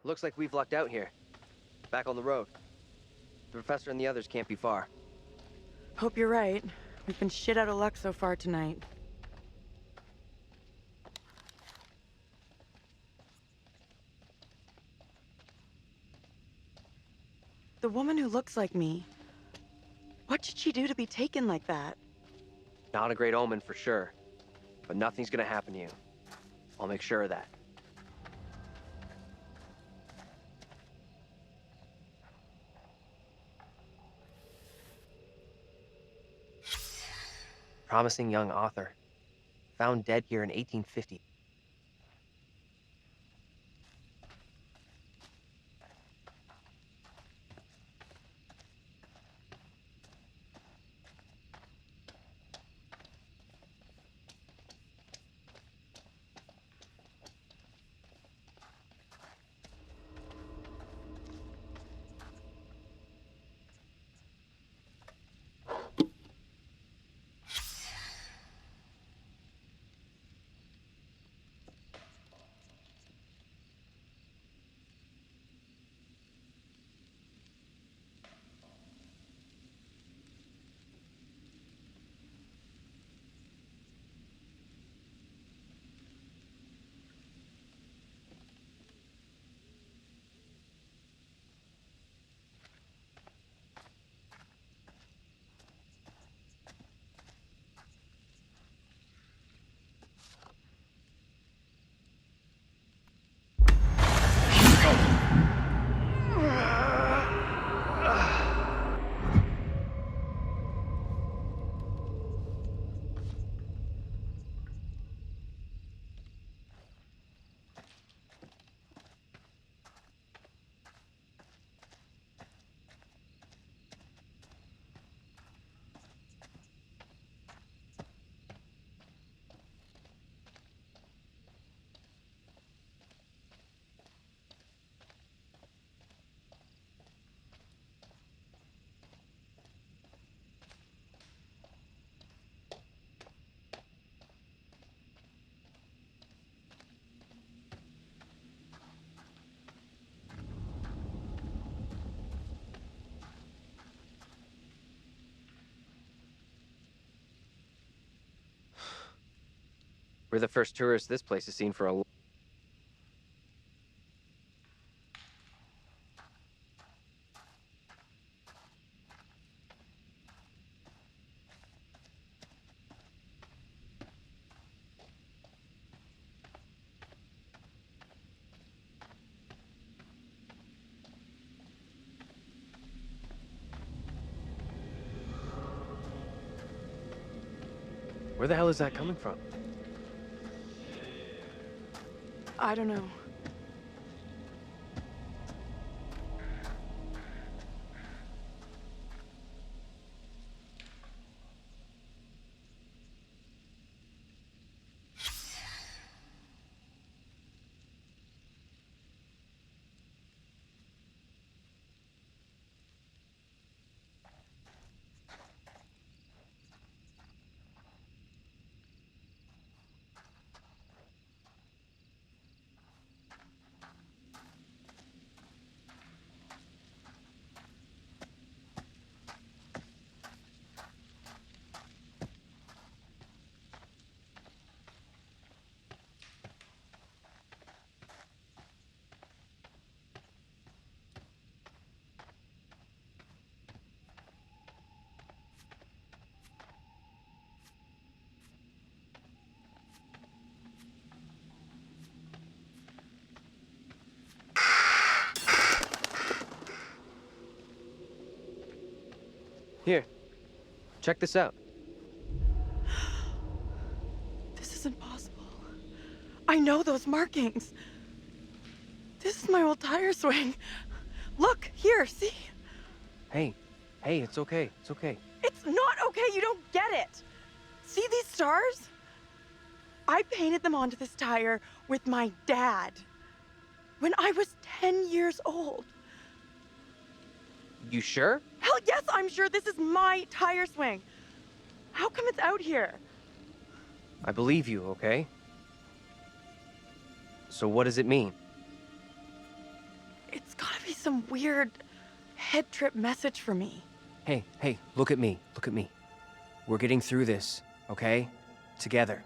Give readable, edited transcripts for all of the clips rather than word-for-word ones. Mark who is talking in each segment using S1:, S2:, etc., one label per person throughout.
S1: Looks like we've lucked out here. Back on the road. The professor and the others can't be far.
S2: Hope you're right. We've been shit out of luck so far tonight. The woman who looks like me. What did she do to be taken like that?
S1: Not a great omen for sure. But nothing's gonna happen to you. I'll make sure of that. Promising young author. Found dead here in 1850. We're the first tourists this place has seen for a... Where the hell is that coming from?
S2: I don't know.
S1: Here, check this out.
S2: This isn't possible. I know those markings. This is my old tire swing. Look, here, see?
S1: Hey, it's okay, it's okay.
S2: It's not okay, you don't get it. See these stars? I painted them onto this tire with my dad when I was 10 years old.
S1: You sure?
S2: Hell yes, I'm sure this is my tire swing. How come it's out here?
S1: I believe you, okay? So what does it mean?
S2: some weird head trip message for me.
S1: Hey, look at me. Look at me. We're getting through this, okay? Together.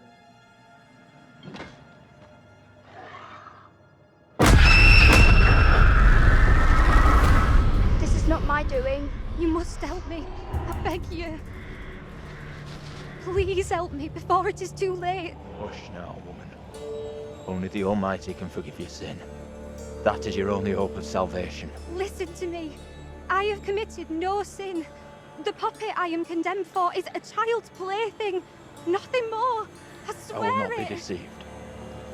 S3: This is not my doing. You must help me. I beg you. Please help me before it is too late.
S4: Hush now, woman. Only the Almighty can forgive your sin. That is your only hope of salvation.
S3: Listen to me. I have committed no sin. The puppet I am condemned for is a child's plaything. Nothing more. I
S4: I will not
S3: swear
S4: be
S3: it.
S4: deceived.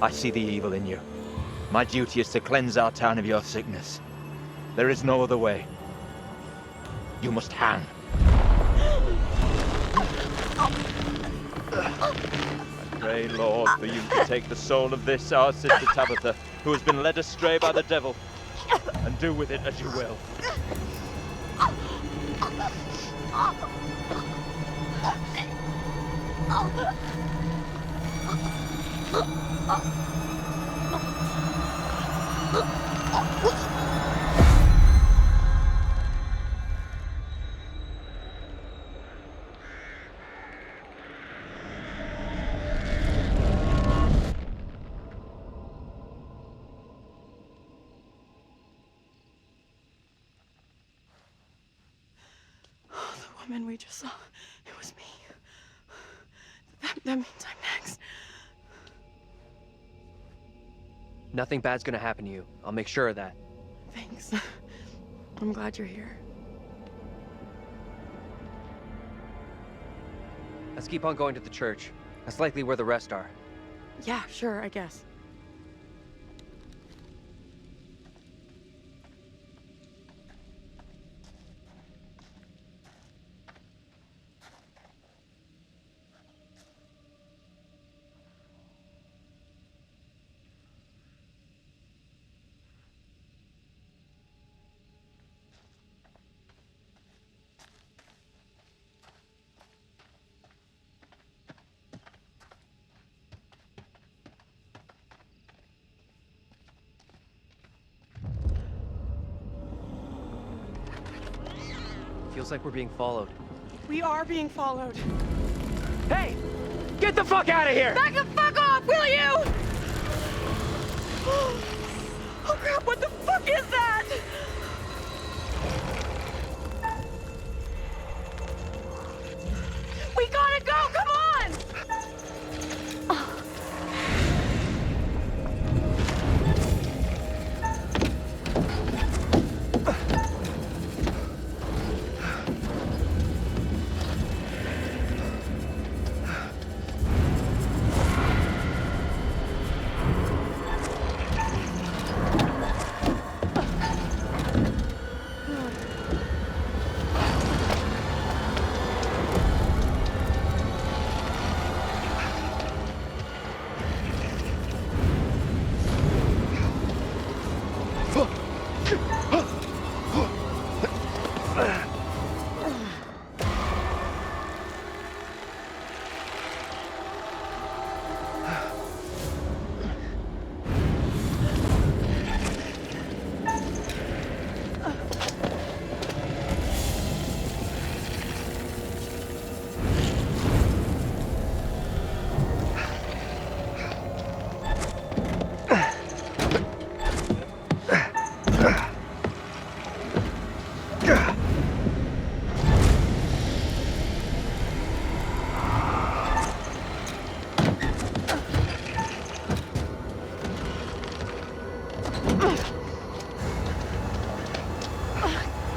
S4: I see the evil in you. My duty is to cleanse our town of your sickness. There is no other way. You must hang. I pray, Lord, for you to take the soul of this, our sister Tabitha, who has been led astray by the devil, and do with it as you will.
S2: The woman we just saw, it was me. That means I'm next.
S1: Nothing bad's gonna happen to you. I'll make sure of that.
S2: Thanks. I'm glad you're here.
S1: Let's keep on going to the church. That's likely where the rest are.
S2: Yeah, sure, I guess.
S1: Feels like we're being followed.
S2: We are being followed.
S1: Hey! Get the fuck out of here!
S2: Back the fuck off, will you? Oh crap, what the fuck is that? We gotta go, come on!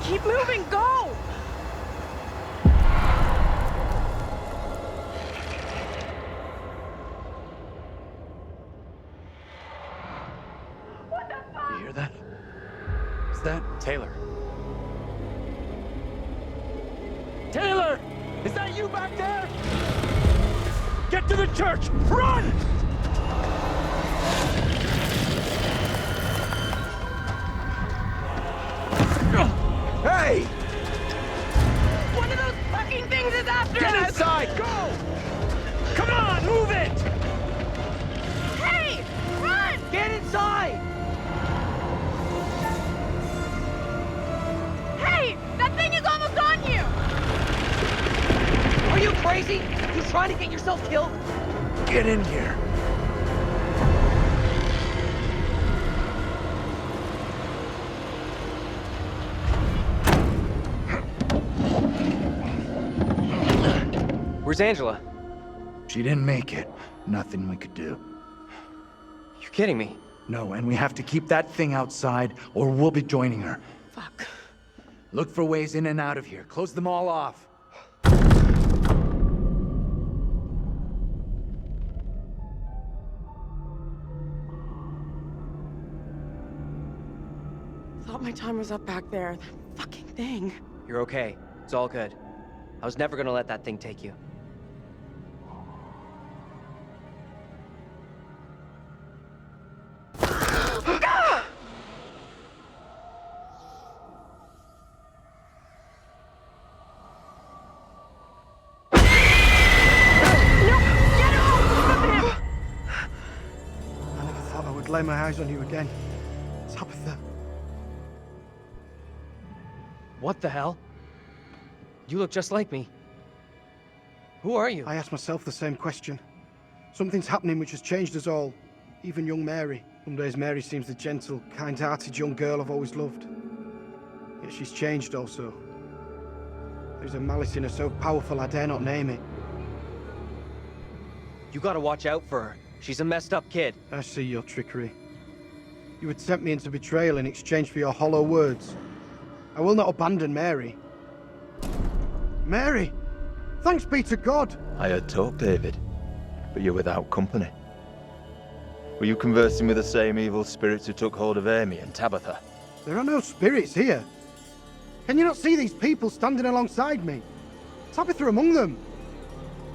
S2: Keep moving, go! What the fuck?
S4: You hear that? Is that
S1: Taylor.
S4: Taylor? Is that you back there? Get to the church! Run! Hey!
S2: One of those fucking things is after
S4: Get
S2: us!
S4: inside! Go! Come on, move it!
S2: Hey! Run!
S1: Get inside! trying to get yourself killed?
S5: Get in here.
S1: Where's Angela?
S5: She didn't make it. Nothing we could do.
S1: You're kidding me.
S5: No, and we have to keep that thing outside, or we'll be joining her.
S2: Fuck.
S5: Look for ways in and out of here. Close them all off.
S2: Thought my time was up back there. That fucking thing.
S1: You're okay. It's all good. I was never gonna let that thing take you.
S6: I never thought I would lay my eyes on you again. Tabitha.
S1: What the hell? You look just like me. Who are you?
S6: I asked myself the same question. Something's happening which has changed us all. Even young Mary. Some days Mary seems the gentle, kind-hearted young girl I've always loved. Yet she's changed also. There's a malice in her so powerful I dare not name it.
S1: You gotta watch out for her. She's a messed up kid.
S6: I see your trickery. You would tempt me into betrayal in exchange for your hollow words. I will not abandon Mary. Mary! Thanks be to God!
S4: I had talk, David, but you're without company. Were you conversing with the same evil spirits who took hold of Amy and Tabitha?
S6: There are no spirits here. Can you not see these people standing alongside me? Tabitha among them.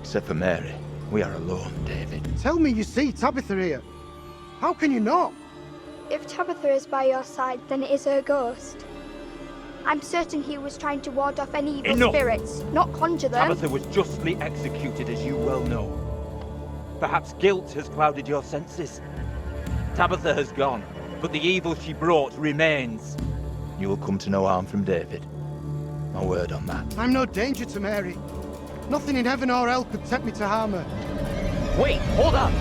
S4: Except for Mary, we are alone, David.
S6: Tell me you see Tabitha here. How can you not?
S7: If Tabitha is by your side, then it is her ghost. I'm certain he was trying to ward off any evil
S4: Enough.
S7: spirits, not conjure them.
S4: Tabitha was justly executed, as you well know. Perhaps guilt has clouded your senses. Tabitha has gone, but the evil she brought remains. You will come to no harm from David. My word on that.
S6: I'm no danger to Mary. Nothing in heaven or hell could tempt me to harm her.
S1: Wait, hold up!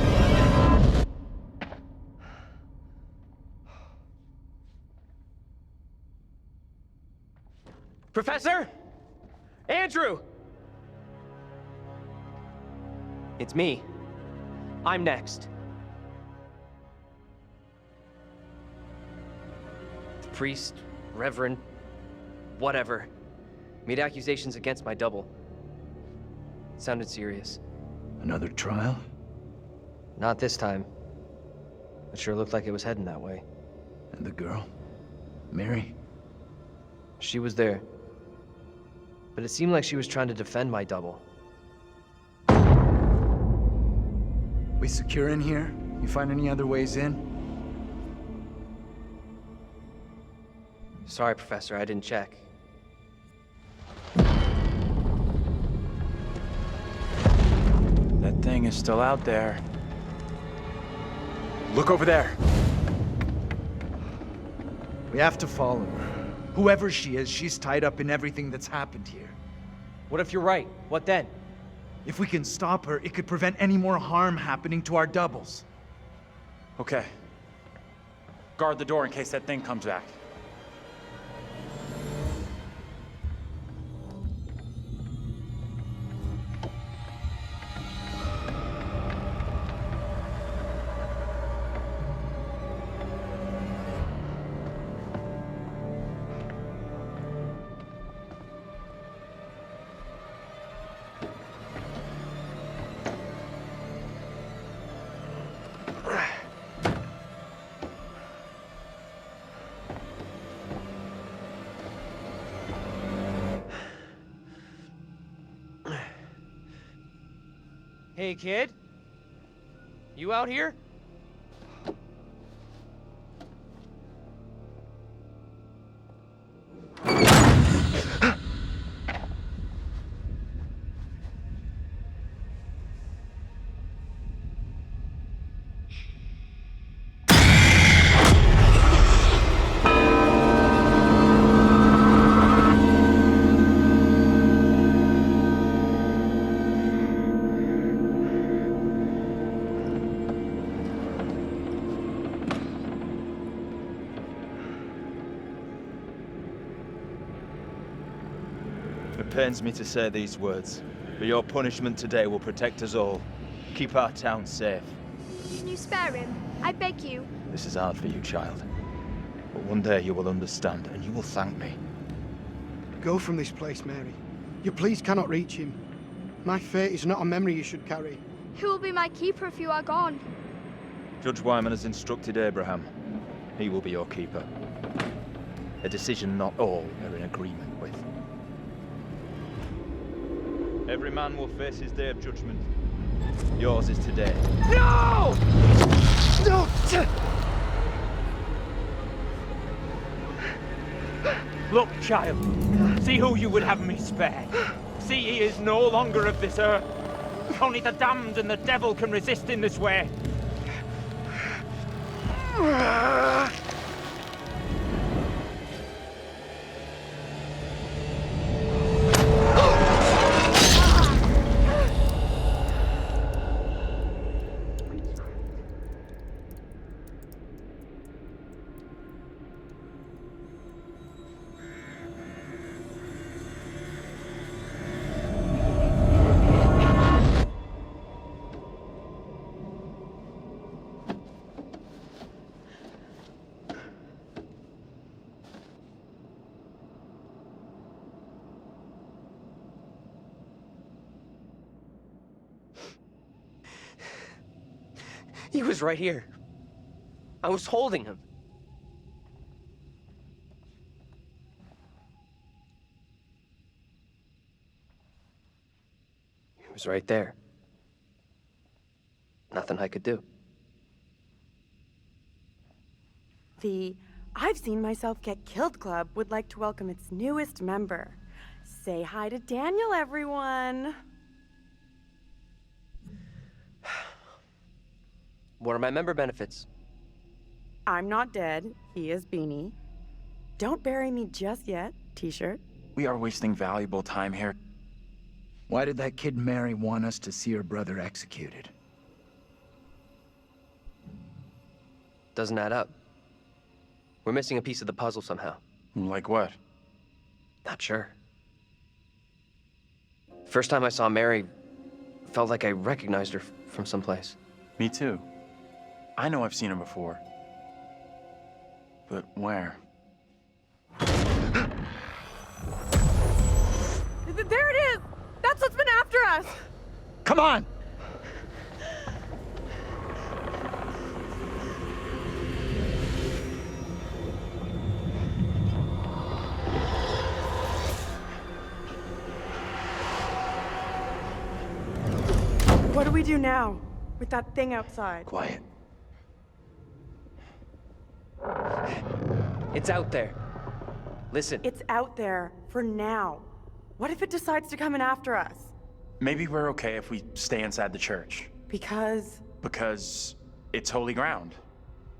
S1: Professor? Andrew! It's me. I'm next. The priest, reverend, whatever, made accusations against my double. It sounded serious.
S5: Another trial?
S1: Not this time. It sure looked like it was heading that way.
S5: And the girl? Mary?
S1: She was there. But it seemed like she was trying to defend my double.
S5: We secure in here? You find any other ways in?
S1: Sorry, Professor, I didn't check.
S8: That thing is still out there. Look over there.
S5: We have to follow her. Whoever she is, she's tied up in everything that's happened here.
S1: What if you're right? What then?
S5: If we can stop her, it could prevent any more harm happening to our doubles.
S8: Okay. Guard the door in case that thing comes back.
S1: Hey, kid? You out here?
S4: pains me to say these words, but your punishment today will protect us all. Keep our town safe.
S7: Can you spare him? I beg you.
S4: This is hard for you, child. But one day you will understand, and you will thank me.
S6: Go from this place, Mary. Your pleas cannot reach him. My fate is not a memory you should carry.
S7: Who will be my keeper if you are gone?
S4: Judge Wyman has instructed Abraham. He will be your keeper. A decision not all are in agreement with. Every man will face his day of judgment. Yours is today.
S6: No! No!
S4: Look, child. See who you would have me spare. See he is no longer of this earth. Only the damned and the devil can resist in this way.
S1: He was right here. I was holding him. He was right there. Nothing I could do.
S2: The I've Seen Myself Get Killed Club would like to welcome its newest member. Say hi to Daniel, everyone.
S1: What are my member benefits?
S2: I'm not dead. He is Beanie. Don't bury me just yet, t-shirt.
S8: We are wasting valuable time here.
S5: Why did that kid Mary want us to see her brother executed?
S1: Doesn't add up. We're missing a piece of the puzzle somehow.
S8: Like what?
S1: Not sure. First time I saw Mary, felt like I recognized her from someplace.
S8: Me too. I know I've seen her before. But where?
S2: There it is! That's what's been after us!
S5: Come on!
S2: What do we do now with that thing outside?
S5: Quiet.
S1: It's out there. Listen.
S2: It's out there for now. What if it decides to come in after us?
S8: Maybe we're okay if we stay inside the church.
S2: Because
S8: it's holy ground.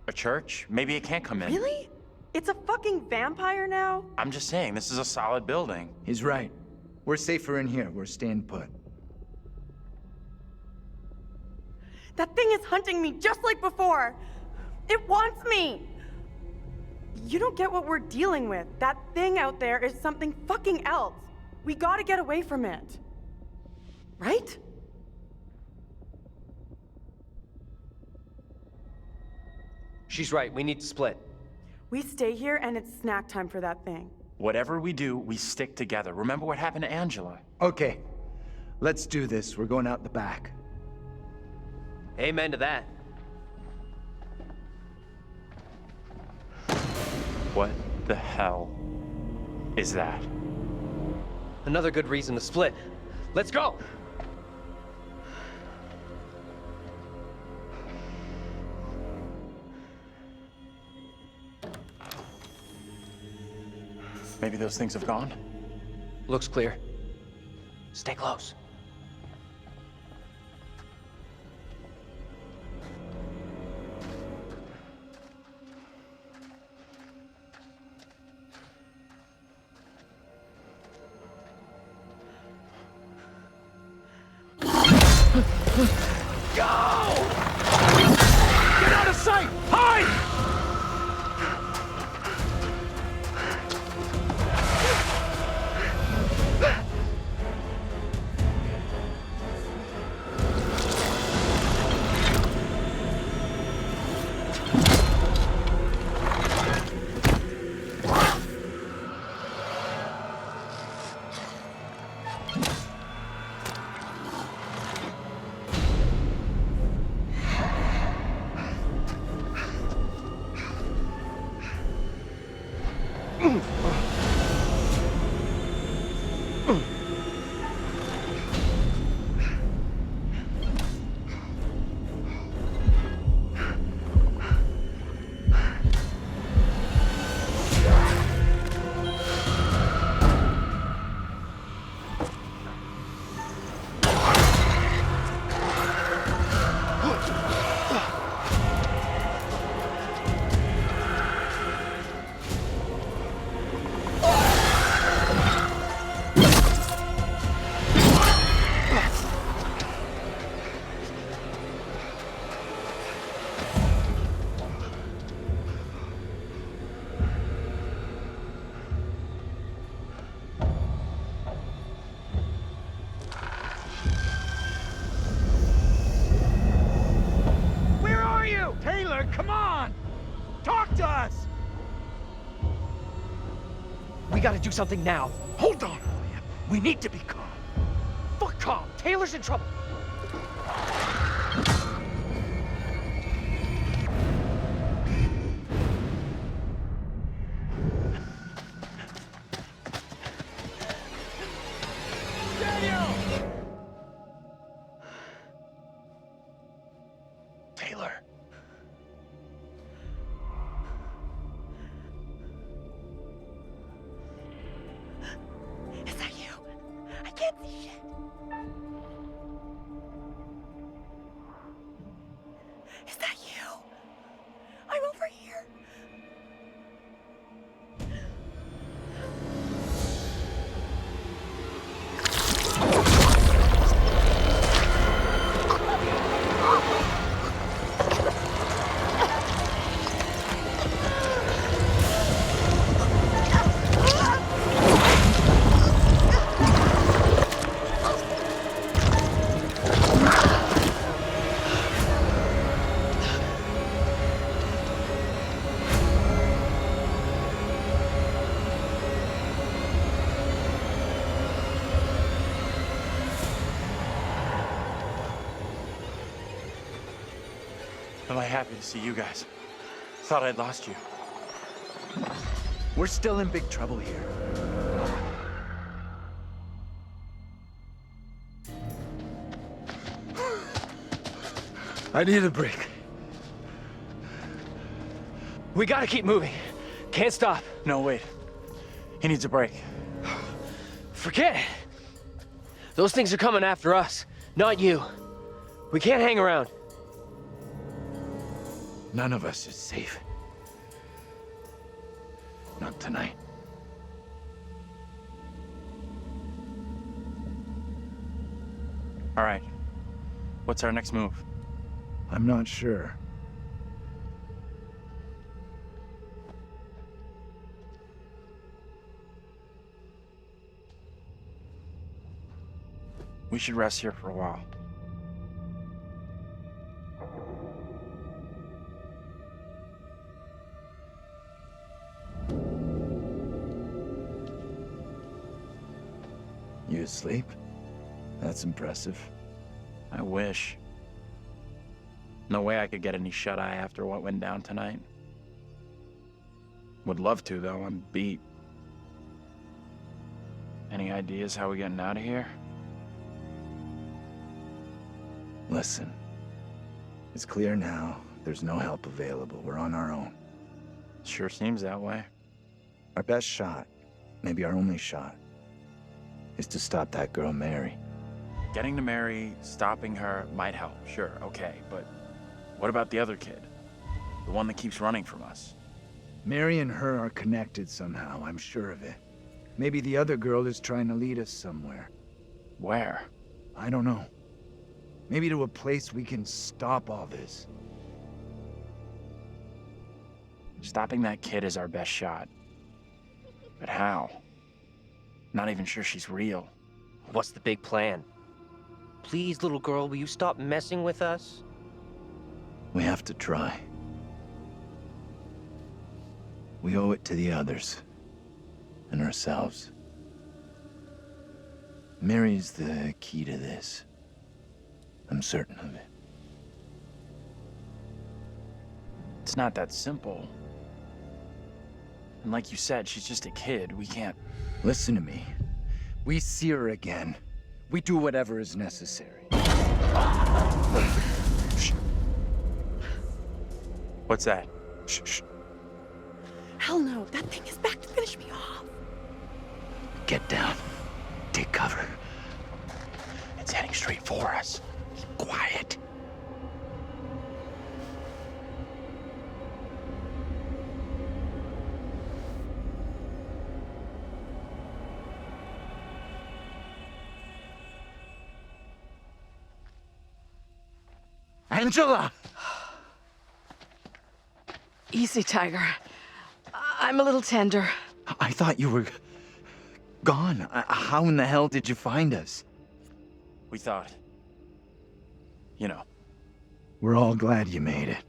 S8: A church? Maybe it can't come in.
S2: Really? It's a fucking vampire now?
S8: I'm just saying, this is a solid building.
S5: He's right. We're safer in here. We're staying put.
S2: That thing is hunting me just like before. It wants me. You don't get what we're dealing with. That thing out there is something fucking else. We gotta get away from it. Right?
S1: She's right, we need to split.
S2: We stay here and it's snack time for that thing.
S8: Whatever we do, we stick together. Remember what happened to Angela?
S5: Okay. Let's do this. We're going out the back.
S1: Amen to that.
S8: What the hell is that?
S1: Another good reason to split. Let's go!
S8: Maybe those things have gone?
S1: Looks clear. Stay close.
S4: Where are you? Taylor, come on! Talk to us!
S1: We gotta do something now.
S5: Hold on, William. We need to be calm.
S1: Fuck calm. Taylor's in trouble.
S5: Taylor.
S2: Is that you? I can't see shit. Is that you? I'm over here.
S8: Am I happy to see you guys? Thought I'd lost you.
S5: We're still in big trouble here. I need a break.
S1: We gotta keep moving. Can't stop.
S8: No, wait. He needs a break.
S1: Forget it. Those things are coming after us, not you. We can't hang around.
S5: None of us is safe. Not tonight.
S8: All right. What's our next move?
S5: I'm not sure.
S8: We should rest here for a while.
S5: You asleep? That's impressive.
S8: I wish. No way I could get any shut-eye after what went down tonight. Would love to, though. I'm beat. Any ideas how we getting out of here?
S5: Listen. It's clear now. There's no help available. We're on our own.
S8: Sure seems that way.
S5: Our best shot, maybe our only shot, is to stop that girl, Mary.
S8: Getting to Mary, stopping her might help, sure, okay, but what about the other kid? The one that keeps running from us?
S5: Mary and her are connected somehow, I'm sure of it. Maybe the other girl is trying to lead us somewhere.
S8: Where?
S5: I don't know. Maybe to a place we can stop all this.
S8: Stopping that kid is our best shot. But how? Not even sure she's real.
S1: What's the big plan? Please, little girl, will you stop messing with us?
S5: We have to try. We owe it to the others. And ourselves. Mary's the key to this. I'm certain of it.
S8: It's not that simple. And like you said, she's just a kid. We can't...
S5: Listen to me. We see her again. We do whatever is necessary.
S8: Shh. What's that?
S5: Shh, shh.
S2: Hell no, that thing is back to finish me off.
S5: Get down. Take cover.
S8: It's heading straight for us.
S5: Quiet. Angela!
S2: Easy, Tiger. I'm a little tender.
S5: I thought you were gone. How in the hell did you find us?
S8: We thought... You know.
S5: We're all glad you made it.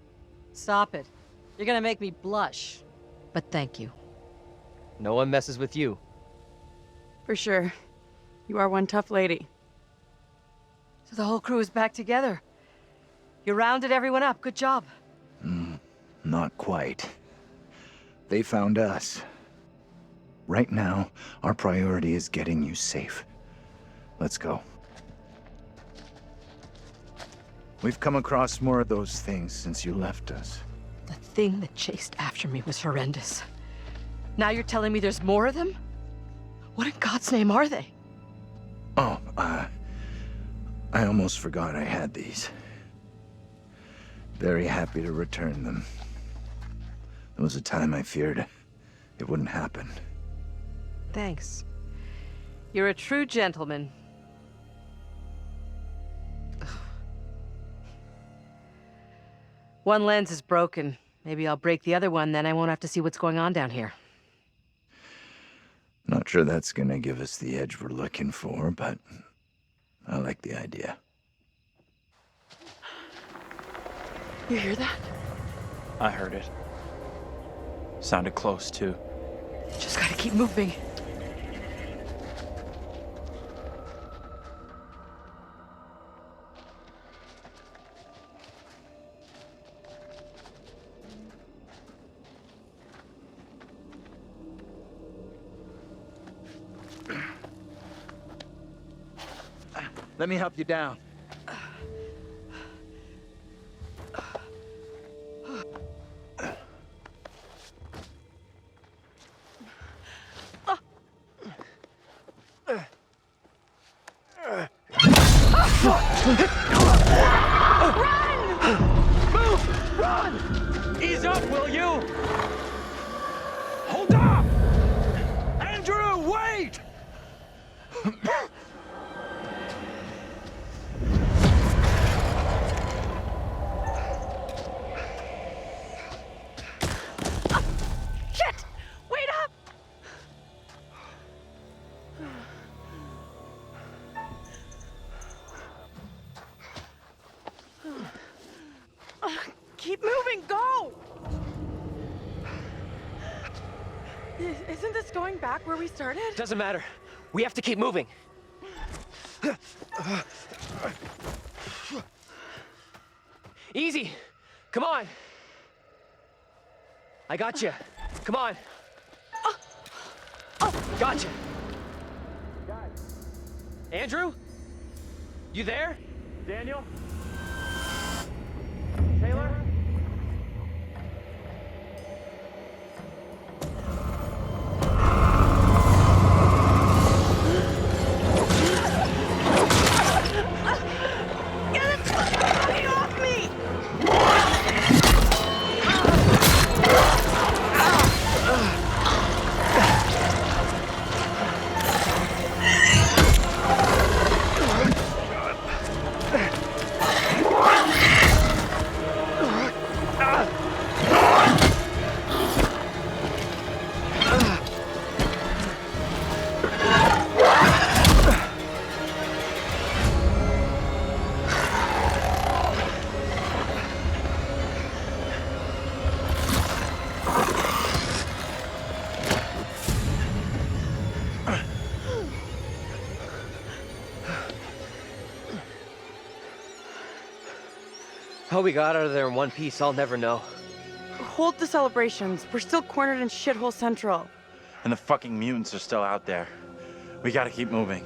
S9: Stop it. You're gonna make me blush. But thank you.
S1: No one messes with you.
S2: For sure. You are one tough lady.
S9: So the whole crew is back together. You rounded everyone up. Good job.
S5: Not quite. They found us. Right now, our priority is getting you safe. Let's go. We've come across more of those things since you left us.
S9: The thing that chased after me was horrendous. Now you're telling me there's more of them? What in God's name are they?
S5: Oh, I almost forgot I had these. Very happy to return them. There was a time I feared it wouldn't happen.
S9: Thanks. You're a true gentleman. One lens is broken. Maybe I'll break the other one, then I won't have to see what's going on down here.
S5: Not sure that's gonna give us the edge we're looking for, but I like the idea.
S2: You hear that?
S8: I heard it. Sounded close, too.
S9: Just gotta keep moving.
S5: Let me help you down.
S1: Ease up, will you? Hold up! Andrew, wait!
S2: Shit! Wait up! Keep moving, go! Isn't this going back where we started?
S1: Doesn't matter. We have to keep moving. Easy. Come on. I got you. Come on. Gotcha. Andrew? You there? Daniel? Taylor?
S2: Get it fucking off me!
S1: How we got out of there in one piece, I'll never know.
S2: hold the celebrations. We're still cornered in Shithole Central.
S8: And the fucking mutants are still out there. We gotta keep moving.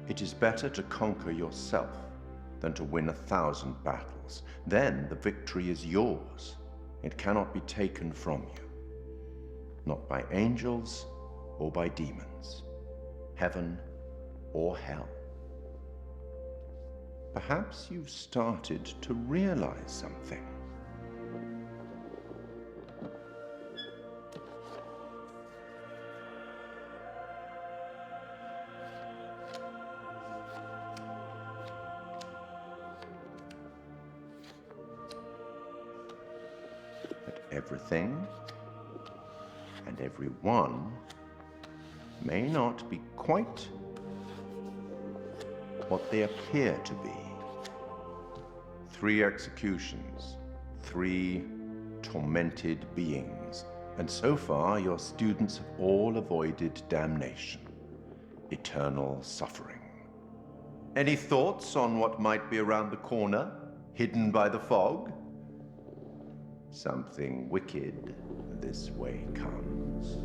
S10: It is better to conquer yourself than to win 1,000 battles. Then the victory is yours. It cannot be taken from you. Not by angels or by demons, heaven or hell. Perhaps you've started to realize something. Everything and everyone may not be quite what they appear to be. 3 executions, 3 tormented beings, and so far your students have all avoided damnation, eternal suffering. Any thoughts on what might be around the corner, hidden by the fog? Something wicked this way comes.